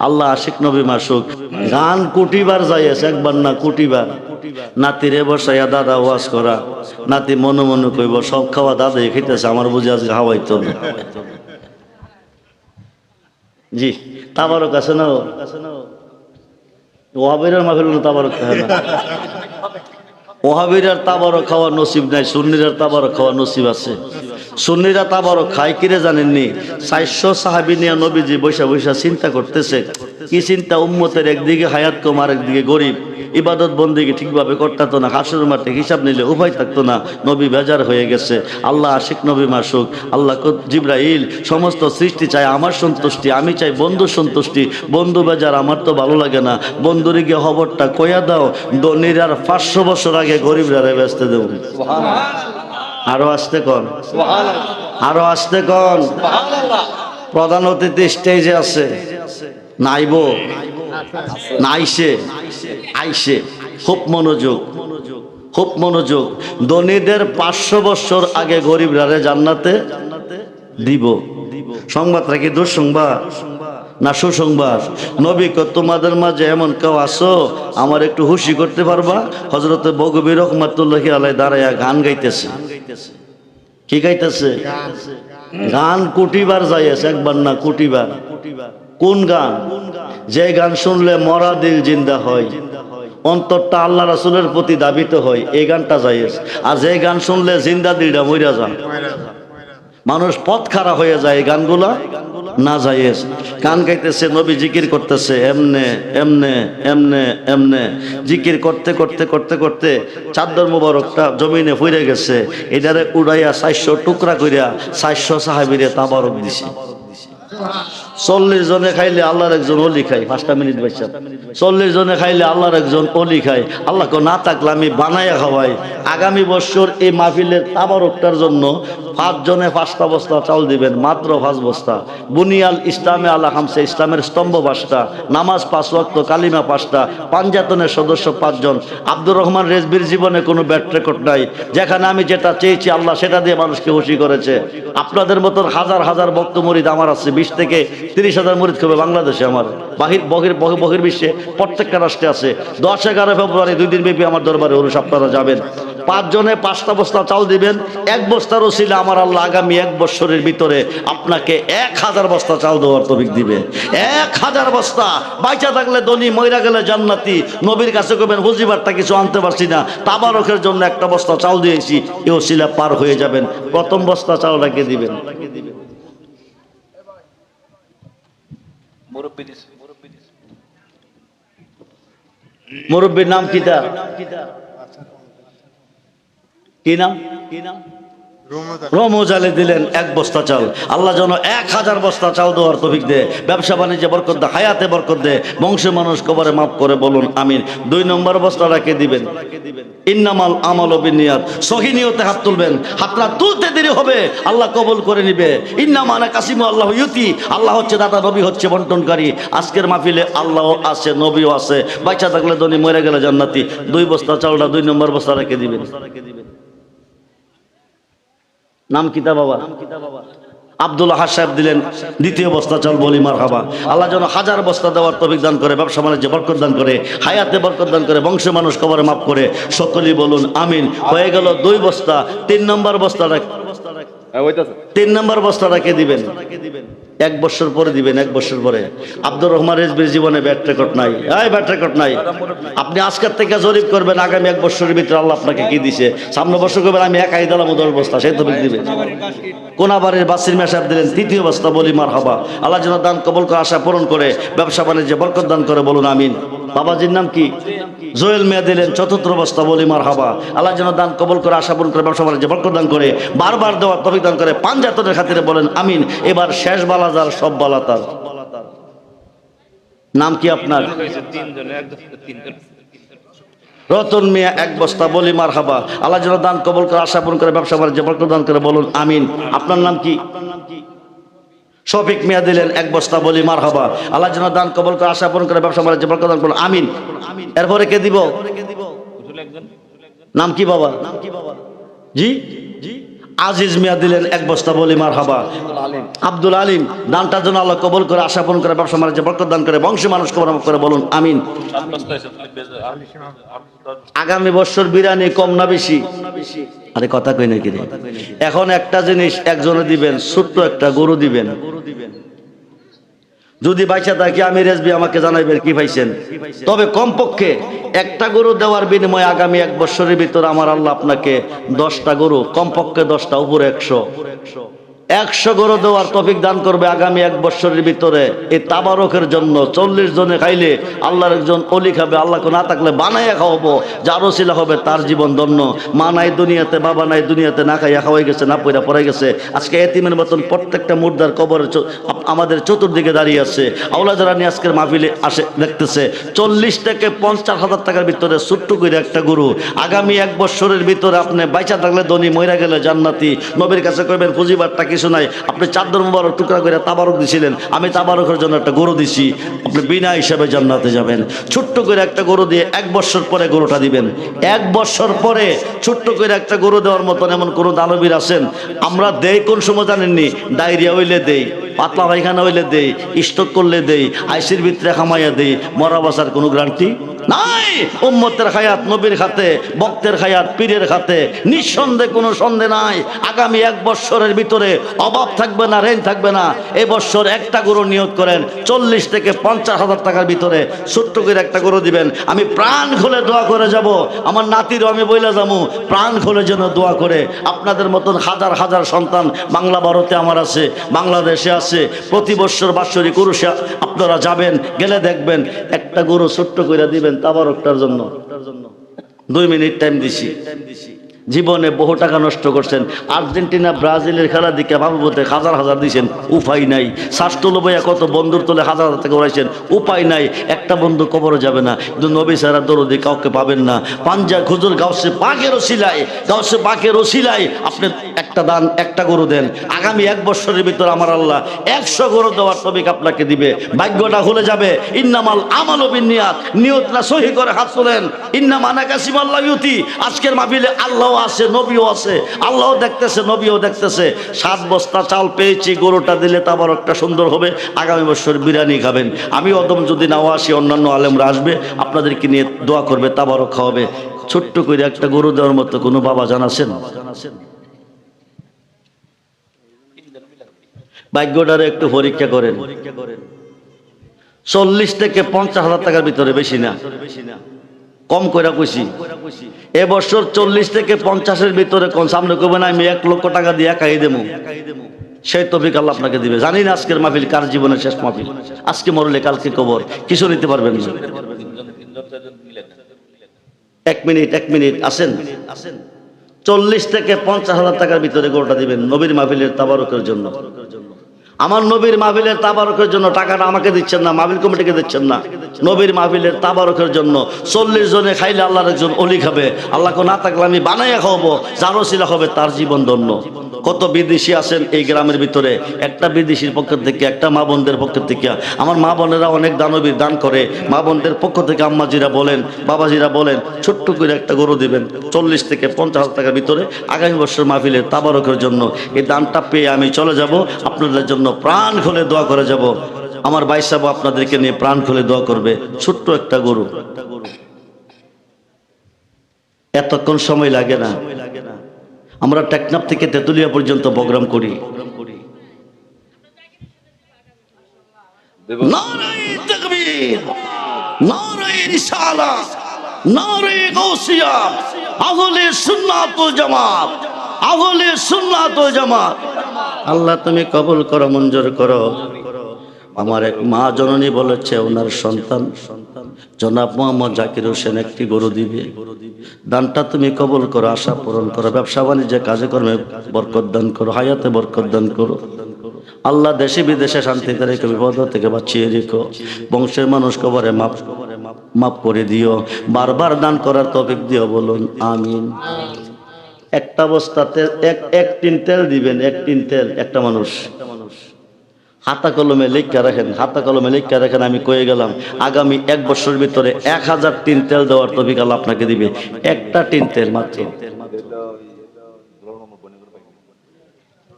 আল্লাহ আশিক নবী মাসুক গান কোটিবার যাইয়েছে, একবার না কোটিবার। নাতিরে বসাইয়া দাদা ওয়াজ করা, নাতি মনে মনে কইব সব খাওয়া দাদাই খেতেছে, আমার বুঝি আজকে খাওয়াইতো না। জি তাবারক আছে না, ওয়াহাবিরার মাহফিল তাবারক হয় না। ওয়াহাবিরার তাবারক খাওয়া নসিব নাই, সুন্নিরার তাবারক খাওয়া নসিব আছে। সুন্নিরা তাবারক খায় কিরে জানেননি? 400 সাহাবী নিয়ে নবীজি বৈশা বৈশা চিন্তা করতেছে। কি চিন্তা? উম্মতের একদিকে হায়াত কম, আর একদিকে গরিব, ইবাদত বন্দিকে ঠিকভাবে করতো না, হাসুর মাঠে হিসাব নিলে উপায় থাকতো না, নবী বেজার হয়ে গেছে। আল্লাহ আশিক নবী মাসুক, আল্লাহ জিবরাইল সমস্ত সৃষ্টি চায় আমার সন্তুষ্টি, আমি চাই বন্ধুর সন্তুষ্টি। বন্ধু বেজার, আমার তো ভালো লাগে না, বন্ধুরে গিয়ে খবরটা কইয়া দাও, ধনীর আর 500 বছর আগে গরিবরা বেচতে দেব। আরো আসতে কন, আরো আসতে কন। প্রধান অতিথি স্টেজে আছে, নাইব নাইছে আইসে, খুব মনোযোগ, খুব মনোযোগ। ধনীদের 500 বছর আগে গরিবরা জান্নাতে দিব। সংবাদটা কি দুঃসংবাদ না সুসংবাদ? নবী কো তোমাদের মাঝে এমন কেউ আসো আমার একটু খুশি করতে পারবা? হযরতে বগবী রহমাতুল্লাহি আলাইহি দাঁড়ায়া গান গাইতেছে। কি গাইতেছে? গান কোটিবার যাইয়েছে, একবার না কোটিবার। কোন গান? যে গান শুনলে মরা দিল জিন্দা হয়, অন্তরটা আল্লাহ রাসূলের প্রতি দাবিত হয়, এই গানটা যাইয়েছে। আর যে গান শুনলে জিন্দা দিলটা মইরা যায়, মানুষ পথ খারাপ হয়ে যায়, এই গানগুলা না যাইয়েছ। গান গাইতেছে, নবী জিকির করতেছে, এমনে এমনে এমনে এমনে জিকির করতে করতে করতে করতে চাদর মুবারকটা জমিনে পড়ে গেছে, এটারে উড়াইয়া 400 টুকরা কইরা 400 সাহাবীরে তাবারক দিছে। 40 জনে খাইলে আল্লাহর একজন অলি খায়। 5টা মিনিট বাইসা। 40 জনে খাইলে আল্লাহর একজন অলি খায়। আল্লাহ কো না থাকলে আমি বানাইয়া খাওয়াই। আগামী বছর এই মাহফিলের তাবারকটার জন্য 5 জনে 5টা বস্তা চাউল দিবেন, মাত্র 5 বস্তা। বুনিয়াল ইসলামে আল্লাহ হামসে, ইসলামের স্তম্ভ 5টা, নামাজ 5 ওয়াক্ত, কালিমা 5টা, পাঞ্জাতনের সদস্য 5 জন। আব্দুর রহমান রেজবির জীবনে কোনো ব্যাট রেকর্ড নাই, যেখানে আমি যেটা চেয়েছি আল্লাহ সেটা দিয়ে মানুষকে খুশি করেছে। আপনাদের মতন হাজার হাজার ভক্ত মুরিদ আমার আছে, 20 থেকে 30,000 মুরিদ হবে বাংলাদেশে, আমার বহির্বিশ্বে প্রত্যেকটা রাষ্ট্রে আছে। 10-11 ফেব্রুয়ারি 2 দিন ব্যাপী আমার দরবারে ওরস, আপনারা যাবেন। 5 জনে 5টা বস্তা চাল দিবেন। 1 বস্তার ওসিলা আমার আল্লাহ আগামী 1 বছরের ভিতরে আপনাকে 1000 বস্তা চাল দেওয়ার তৌফিক দিবে। 1000 বস্তা। বাইচা থাকলে ধনী, মইরা গেলে জান্নাতি। নবীর কাছে কইবেন হুজিবারটা কিছু আনতে পারছি না, তাবারকের জন্য 1টা বস্তা চাল দিয়েছি, এই ওসিলা পার হয়ে যাবেন। প্রথম বস্তা চালটাকে দিবেন। মুরব্বীর নাম কিটা? কি নাম? রমজালে দিলেন 1 বস্তা চাল। আল্লাহ যেন 1000 বস্তা চাল দেওয়ার তৌফিক দে, ব্যবসা বাণিজ্যে বরকত দে, হায়াতে বরকত দে, বংশের মানুষ কবরে মাফ করে, বলুন আমিন। 2 নম্বর বস্তাটাকে দিবেন। ইন্নামাল আমালু বিন্নিয়াত, সহি নিয়তে হাত তুলবেন। হাতটা তুলতে দেরি হবে, আল্লাহ কবুল করে নিবে। ইন্নামা আনা কাসিমু আল্লাহু ইউতি, আল্লাহ হচ্ছে দাতা, নবী হচ্ছে বন্টনকারী। আজকের মাহফিলে আল্লাহ আছে, নবীও আছে। বাচ্চা থাকলে ধনী, মরে গেলে জান্নাতি। 2 বস্তা চালটা 2 নম্বর বস্তাটাকে দিবেন। নাম কিতা বাবা? আব্দুল আহাদ সাহেব দিলেন 2য় বস্তা চাল, বলি মারহাবা। আল্লাহ যেন 1000 বস্তা দেওয়ার তৌফিক দান করে, ব্যবসা বাণিজ্যে বরকত দান করে, হায়াতে বরকত দান করে, বংশের মানুষ কবরে মাফ করে, সকলেই বলুন আমিন। হয়ে গেল 2 বস্তা। 3 নম্বর বস্তাটা, 3 নম্বর বস্তাটাকে দিবেন। 1 বছর পরে দিবেন, 1 বছর পরে। আব্দুর রহমান রেজবির জীবনে ব্যাট রেকর্ড নাই, ব্যাট রেকর্ড নাই। আপনি আজকের থেকে জরিপ করবেন, আগামী 1 বছরের ভিতরে আল্লাহ আপনাকে কি দিছে। সামনে বছর করবেন আমি একাই দিলাম 10 বস্তা, সেই তৌফিক দিবেন। কোনাবাড়ির বাসির মেয়ে সাহেব দিলেন 3য় বস্তা, বলি মারহাবা। আল্লাহ যেন দান কবুল করে, আশা পূরণ করে, ব্যবসা বাণিজ্যে বরকত দান করে, বলুন আমিন। বাবাজির নাম কি? জোয়েল মিয়া দিলেন 4র্থ বস্তা, বলি মারহাবা। আল্লাহ যেন দান কবুল করে, আশা পূরণ করে, ব্যবসা বাণিজ্যে বরকত দান করে, বারবার দেওয়ার তৌফিক দান করে, পাঞ্জাতনের খাতিরে, বলেন আমিন। এবার শেষ বালাজার, সব বালাতার। নাম কি আপনার? রতন মিয়া 1 বস্তা, বলি মারহাবা। আল্লাহ যেন দান কবুল করে, আশা পূরণ করে, ব্যবসা বাণিজ্যে বরকত দান করে, বলুন আমিন। আপনার নাম কি? শফিক মিয়া দিলেন 1 বস্তা, বলি মারহাবা। আল্লাহ যেন দান কবুল করে, আশা পূরণ করে, ব্যবসা বাণিজ্যে বরকত দান করুন আমিন। এরপরে কে দিব? নাম কি বাবা? জি জি, আজিজ মিয়া দিলেন 1 বস্তা, বলি মারহাবা। আব্দুল আলিম, দানটার জন্য আল্লাহ কবুল করে, আশা পূরণ করে, ব্যবসা বাণিজ্যে বরকত দান করে, বংশ মানুষ কবর করে, বলুন আমিন। আগামী বছর বিরিয়ানি কম না বেশি? আরে কথা কই নাকি রে? এখন একটা জিনিস একজনে দিবেন, ছোট্ট একটা গরু দিবেন। যদি বাইচা থাকি আমি রেজবি, আমাকে জানাইবেন কি পাইছেন। তবে কমপক্ষে একটা গরু দেওয়ার বিনিময়ে আগামী 1 বছরের ভিতর আমার আল্লাহ আপনাকে 10টা গরু, কমপক্ষে 10টা, উপরে 100 গরু দেওয়ার তৌফিক দান করবে আগামী 1 বছরের ভিতরে। এই তাবারকের জন্য 40 জনে খাইলে আল্লাহর একজন অলি খাবে, আল্লাহকে না থাকলে বানাইয়া খাওয়াবো, যার ওসিলা হবে তার জীবন ধন্য। মা নাই দুনিয়াতে, বাবা নাই দুনিয়াতে, না খাইয়া খাওয়াই গেছে, না পয়রা পড়াই গেছে। আজকে এতিমের মতন প্রত্যেকটা মুর্দার কবরের আমাদের চতুর্দিকে দাঁড়িয়ে আছে। আওলা যারা নিয়ে আজকের মাহফিলে আসে দেখতেছে, 40 থেকে 50,000 টাকার ভিতরে ছোট্ট করে একটা গরু আগামী 1 বছরের ভিতরে আপনি বাইচা থাকলে ধনী, মইরা গেলে জান্নাতি। নবীর কাছে কইবেন পুঁজিবারটা কিছু নাই, আপনি চাদর মুবারক টুকরা করে তাবারক দিছিলেন, আমি তাবারকের জন্য একটা গরু দিছি, আপনি বিনা হিসাবে জান্নাতে যাবেন। ছোট্ট করে একটা গরু দিয়ে 1 বছর পরে গরুটা দিবেন। 1 বছর পরে ছোট্ট করে একটা গরু দেওয়ার মতন এমন কোন দানবীর আছেন? আমরা দেই কোন সময় জানেননি? ডায়রিয়া হইলে দেই, পাতলা পায়খানা হইলে দেই, স্ট্রোক করলে দেই, আইসির ভিতরে খামাইয়া দেই, মরা বাঁচার কোনো গ্যারান্টি নাই। উম্মতের হায়াত নবীর খাতে, ভক্তের হায়াত পীরের খাতে, নিঃসন্দেহে কোনো সন্দেহ নাই। আগামী 1 বছরের ভিতরে অভাব থাকবে না, ঋণ থাকবে না। এই বছর একটা গরু নিয়ত করেন, 40 থেকে 50,000 টাকার ভিতরে ছোট্ট করে একটা গরু দিবেন। আমি প্রাণ খুলে দোয়া করে যাব, আমার নাতিরও আমি বইলা যাবো, প্রাণ খুলে যেন দোয়া করে। আপনাদের মতন হাজার হাজার সন্তান বাংলা ভারতে আমার আছে, বাংলাদেশে আছে। প্রতি বছর বাৎসরিক উরুসে আপনারা যাবেন, গেলে দেখবেন একটা গরু ছোট্ট করে দিবেন তাবারকটার জন্য। 2 মিনিট টাইম দিছি। জীবনে বহু টাকা নষ্ট করছেন। আর্জেন্টিনা ব্রাজিলের খেলা দিকে বাবুতে হাজার হাজার দিয়েছেন, উপায় নাই। শ্বাস তোলো বইয়া কত বন্ধুর তোলে হাজার হাজার টাকা উড়াইছেন, উপায় নাই। একটা বন্ধু কবরে যাবে না, কিন্তু নবী সারা দরদি কাউকে পাবেন না। পাঞ্জা খুজুর গাউসে পাকের ওসিলায়, গাউসে পাকের ওসিলায় আপনি একটা দান, একটা গরু দেন। আগামী 1 বছরের ভিতর আমার আল্লাহ 100 গরু দেওয়ার তৌফিক আপনাকে দিবে। ভাগ্যটা খুলে যাবে। ইন্নামাল আমালু বিন্নিয়াত, নিয়তটা সহি করে হাত তোলেন। ইন্নামা নাকাসিমাল্লাহ ইউতি। আজকের মাহফিলে আল্লাহ আছে, নবীও আছে, আল্লাহও দেখতেছে, নবীও দেখতেছে। 7 বস্তা চাল পেয়েছি, গরুটা দিলে তাবারকটা সুন্দর হবে। আগামী বছর বিরিয়ানি খাবেন। আমি অদম যদি নাও আসি, অন্যান্য আলেমরা আসবে, আপনাদেরকে নিয়ে দোয়া করবে, তাবারক খাওয়াবে। ছোট্ট করে একটা গরু দেওয়ার মতো কোনো বাবা জানাছেন? ভাগ্যটারে একটু পরীক্ষা করেন। 40 থেকে 50,000 টাকার ভিতরে, বেশি না, কম করে কইছি। এবছর 40 থেকে 50-এর ভিতরে কোন সামনে করবে না, আমি 1 লক্ষ টাকা দিয়ে একাই দেবো, সেই তৌফিক আল্লাহ আপনাকে দিবে। জানি না আজকের মাহফিল কার জীবনের শেষ মাহফিল। আজকে মরলে কালকে কবর, কিছু নিতে পারবেন না। 1 মিনিট আসেন। 40 থেকে 50,000 টাকার ভিতরে গরুটা দিবেন নবীর মাহফিলের তাবারকের জন্য। আমার নবীর মাহফিলের তাবারকের জন্য টাকাটা আমাকে দিচ্ছেন না, মাহফিল কমিটিকে দিচ্ছেন না, নবীর মাহফিলের তাবারকের জন্য। 40 জনে খাইলে আল্লাহর একজন অলি খাবে, আল্লাহকে না থাকলে আমি বানাইয়া খাওয়াবো, যার ওসিলা হবে তার জীবন ধন্য। কত বিদেশি আছেন এই গ্রামের ভিতরে, একটা বিদেশির পক্ষ থেকে, একটা মা বোনদের পক্ষ থেকে। আমার মা বোনেরা অনেক দানবীর দান করে, মা বোনদের পক্ষ থেকে আম্মাজিরা বলেন, বাবাজিরা বলেন, ছোট্ট করে একটা গরু দিবেন 40 থেকে 50,000 টাকার ভিতরে আগামী বছর মাহফিলের তাবারকের জন্য। এই দানটা পেয়ে আমি চলে যাব, আপনাদের জন্য প্রাণ খুলে দোয়া করে যাব। আমার ভাই সাহেব আপনাদেরকে নিয়ে প্রাণ খুলে দোয়া করবে। ছোট্ট একটা গরু, এতক্ষণ সময় লাগে না। আমরা টেকনাফ থেকে তেতুলিয়া পর্যন্ত প্রোগ্রাম করি। নারায়ে তাকবীর, নারায়ে রিসালাত, নারায়ে গাউসিয়া, আহলে সুন্নাত ওয়াল জামাত, আহলে সুন্নাত ওয়াল জামাত। আল্লাহ তুমি কবুল করো, মঞ্জুর করো। আমার এক মা জননী বলেছে ওনার সন্তান জনাব মোহাম্মদ জাকির হোসেন একটি গরু দিবে। দানটা তুমি কবুল করো, আশা পূরণ করো, ব্যবসা বাণিজ্যে কাজে কর্মে বরকত দান করো, হায়াতে বরকত দান করো। আল্লাহ দেশে বিদেশে শান্তিতে রেখো, বিপদ থেকে বাঁচিয়ে রেখো। বংশের মানুষ কবরে মাফ করে দিও, বারবার দান করার তৌফিক দিও, বলুন আমিন। একটা বস্তাতে এক টিন তেল দিবেন, 1 টিন তেল। একটা মানুষ হাতা কলমে লেখা রাখেন, হাতা কলমে লেখা রাখেন। আমি কয়ে গেলাম আগামী 1 বছরের ভিতরে 1000 টিন তেল দেওয়ার তৌফিক আল্লাহ আপনাকে দিবে। একটা টিন তেল মাত্র।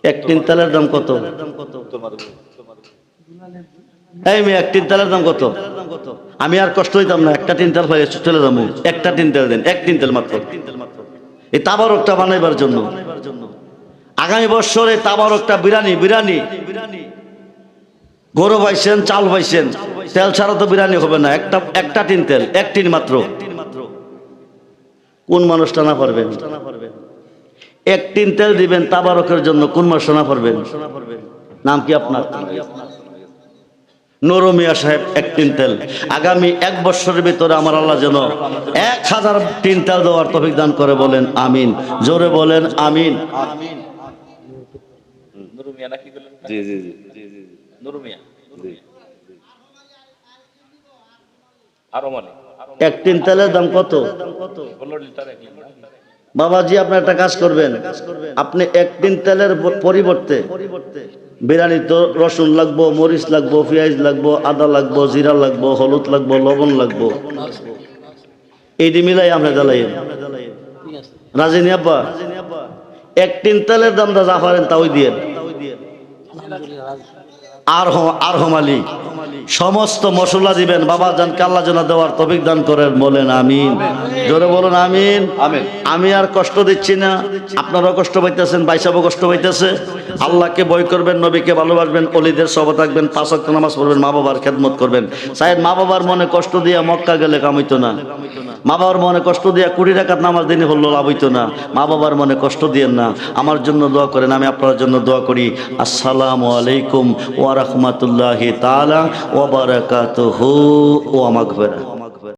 এক টিনতালের দাম কত? এই মেয়ে, এক টিনতালের দাম কত? আমি আর কষ্ট হইতাম না, একটা টিনতাল হয়ে চলে যাবো। একটা টিনতাল দেন, এক টিনতাল মাত্র, এই তাবারকটা বানাইবার জন্য। আগামী বছরে তাবারকটা বিরানি গরু পাইছেন, চাল পাইছেন, তেল ছাড়া তো বিরিয়ানি হবে না। একটা টিন তেল, এক টিন মাত্র। কোন মানুষটা না পারবেন? এক টিন তেল দিবেন তাবারকের জন্য, কোন মানুষ না পারবেন? নাম কি আপনার? নুরু মিয়া সাহেব। এক টিন তেল আগামী এক বছরের ভিতরে আমার আল্লাহ যেন 1000 টিন তেল দেওয়ার তৌফিক দান করে, বলেন আমিন। জোরে বলেন আমিন। নুরু মিয়া নাকি বলেন? জি জি জি নুরু মিয়া। জি। আরো মানে এক টিন তেলের দাম কত? 15 লিটার এক লিটার। বাবাজি, আপনি একটা কাজ করবেন, আপনি এক টিন তেলের পরিবর্তে বিরিয়ানি তো রসুন লাগবো, মরিচ লাগবো, পেঁয়াজ লাগবো, আদা লাগবো, জিরা লাগবো, হলুদ লাগবো, লবণ লাগবো, এইটি মিলাই আমরা জ্বালাইন। রাজিনী আব্বা, এক টিন তেলের দামটা যা পারেন তাই দিয়ে। আর হমালি সমস্ত মশলা দিবেন। বাবা জান কাল্লা জানা দেওয়ার তৌফিক দান করেন, বলেন আমিন। জোরে বলেন আমিন। আমিন। আমি আর কষ্ট দিচ্ছি না, আপনারাও কষ্ট পাইতেছেন, বাইসাবও কষ্ট পাইতেছে। আল্লাহকে ভয় করবেন, নবীকে ভালোবাসবেন, অলিদের সহবত থাকবেন, 5 ওয়াক্ত নামাজ পড়বেন, মা বাবার খেদমত করবেন। সাহেব, মা বাবার মনে কষ্ট দিয়া মক্কা গেলে কাম হইতো না। মা বাবার মনে কষ্ট দিয়া 20 রাকাত নামাজ দিনে হলো লাভ হইতো না। মা বাবার মনে কষ্ট দিয়েন না। আমার জন্য দোয়া করেন, আমি আপনার জন্য দোয়া করি। আসসালামু আলাইকুম ওয়া রাহমাতুল্লাহি তাআলা ওয়া বারাকাতুহু ওয়া মাগফিরাহ।